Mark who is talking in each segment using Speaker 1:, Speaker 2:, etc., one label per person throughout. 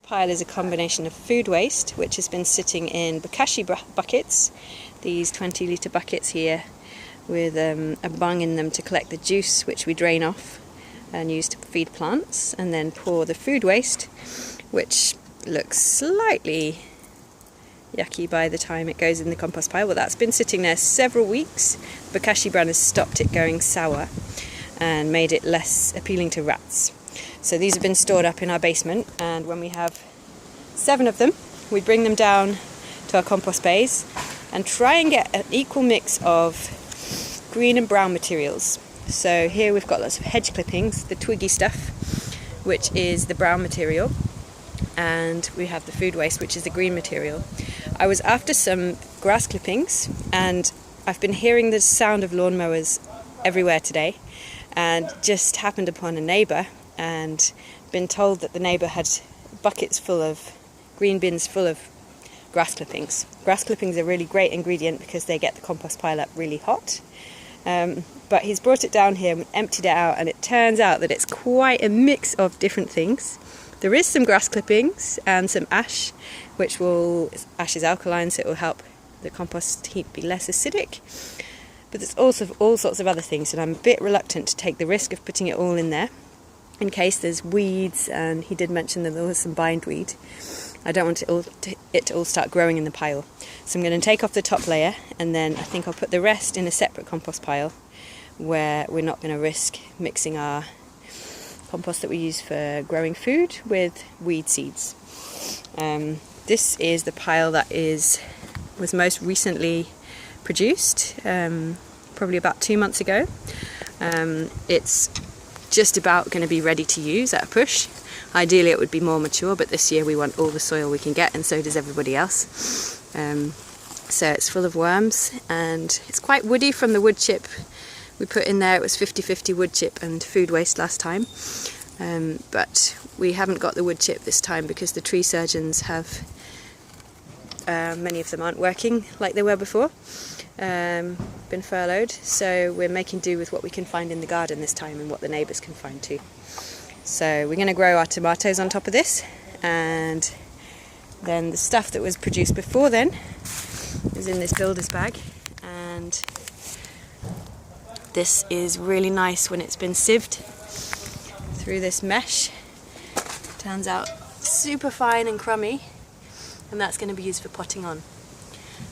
Speaker 1: pile is a combination of food waste, which has been sitting in bokashi buckets, these 20-litre buckets here, with a bung in them to collect the juice, which we drain off and use to feed plants, and then pour the food waste, which looks slightly yucky by the time it goes in the compost pile. Well, that's been sitting there several weeks. Bokashi bran has stopped it going sour and made it less appealing to rats. So these have been stored up in our basement, and when we have 7 of them, we bring them down to our compost bays and try and get an equal mix of green and brown materials. So here we've got lots of hedge clippings, the twiggy stuff, which is the brown material, and we have the food waste, which is the green material. I was after some grass clippings, and I've been hearing the sound of lawnmowers everywhere today, and just happened upon a neighbour and been told that the neighbour had buckets full of green bins full of grass clippings. Grass clippings are a really great ingredient because they get the compost pile up really hot. But he's brought it down here and emptied it out, and it turns out that it's quite a mix of different things. There is some grass clippings and some ash, ash is alkaline, so it will help the compost heap be less acidic. But there's also all sorts of other things, and I'm a bit reluctant to take the risk of putting it all in there in case there's weeds, and he did mention that there was some bindweed. I don't want it to all start growing in the pile. So I'm going to take off the top layer, and then I think I'll put the rest in a separate compost pile where we're not going to risk mixing our compost that we use for growing food with weed seeds. This is the pile that was most recently produced, probably about 2 months ago. It's just about going to be ready to use at a push. Ideally it would be more mature, but this year we want all the soil we can get, and so does everybody else. So it's full of worms, and it's quite woody from the wood chip we put in there. It was 50-50 wood chip and food waste last time, but we haven't got the wood chip this time because the tree surgeons have, many of them aren't working like they were before, been furloughed, so we're making do with what we can find in the garden this time and what the neighbours can find too. So we're going to grow our tomatoes on top of this, and then the stuff that was produced before then is in this builder's bag, and this is really nice when it's been sieved through this mesh. Turns out super fine and crummy, and that's going to be used for potting on.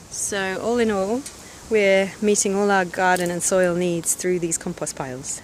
Speaker 1: So all in all, we're meeting all our garden and soil needs through these compost piles.